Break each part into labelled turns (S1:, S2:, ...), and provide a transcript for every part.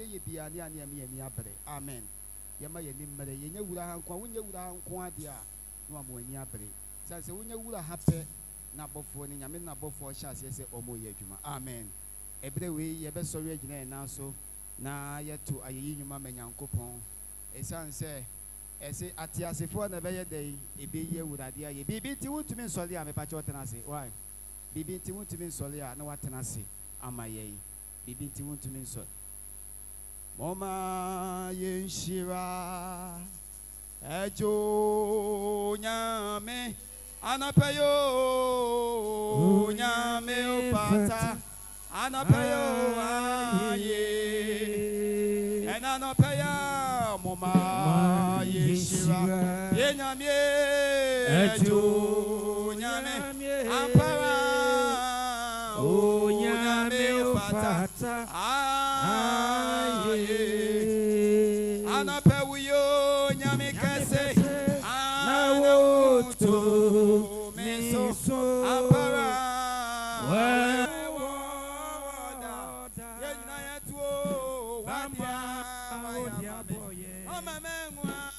S1: ye biani ani ami abre amen yema ye nimmere ye nya wura hankwa wonye wura hankwa dia no amo ani abre se wonye wura hape na bofo ni nyame na bofo sha se omo ye adwuma amen ebre we ye be sori agina na so na yeto ayeyi nyuma manyankopon esan se ese atiasefo na be ye dai ebe ye wurade aye bibi ti wuntumi nsole a me pa che otenase why bibi ti wuntumi nsole a na watenase amaye bibi ti wuntumi nsole Moma yenshira ejo nyame anapayo nyame ofata anapayo aye enanapaya moma yenshira yenyame ejo nyame ampara o nyame ofata Anapewuyo nyame kase anawoto meso apara yena yetuo wambia omamenwa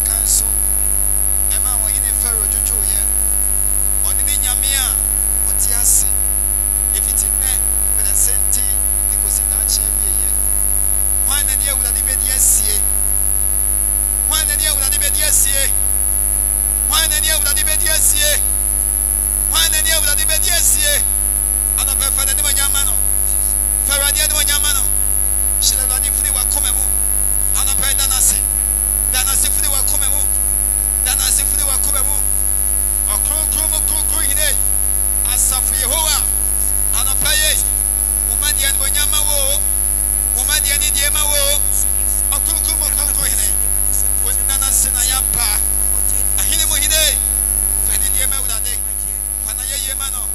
S2: Council, Emma, when you Pharaoh Jojo, on the Yamia, what Yassi, if it's in there, but I sent it because in that chair, one and you would have been yes, one and you would have been yes, one and you would have been yes, one and you would have been yes, and a perfect animal Yamano, Faradiano Yamano, she let the free wa come and a pedanasi. Dana sifri wa kumemu. Dana sifri wa kumemu. Okro hine. Asafu Yehowa. Anapaye. Umadi ya nwanyama wo. Umadi ya nidiyema wo. Okro hine. Dana sina yampa. Ahine mo hine. Fedi diyema udade. Fana ye yemano.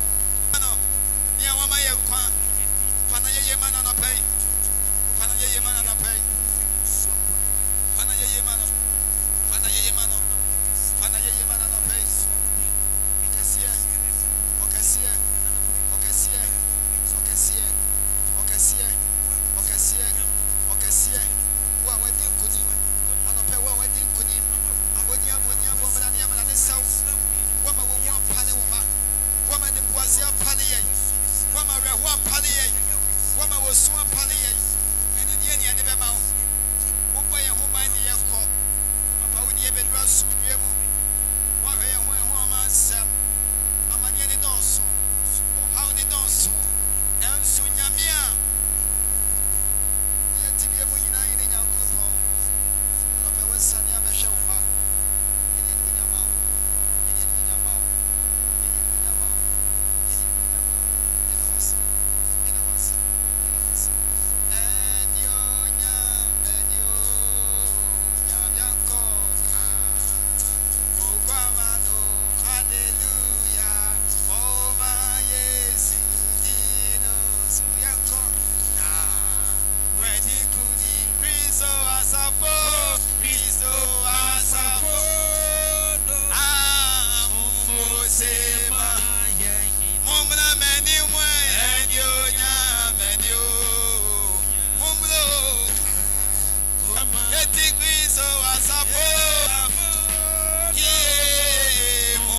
S2: Niya wama ye kwa. Fana ye yemano anapaye. Fana ye yemano anapaye. Fana ye yemano na face. Okasie. Wa wedding kudi. Anope wa wedding kudi. Abonia bomba na yama na saw. Wa ma wo pane wo ma. Wa ma nimbuasia pane ye. Wa ma reho pane ye. Wa ma wo so pane ye. Eni die ne ade be ma wo. Wo boye ho ban ne ye ko. Papa wo die be dura su due mu. Wa hwe ye ho ma sam. Amani ne donso. O ha ne donso. Ensu nyamia. Wo ye tibie mu nyina ine nyankopon. Ana pe wo sane abehwe wo ma. Ene ni nyama wo. Hallelujah.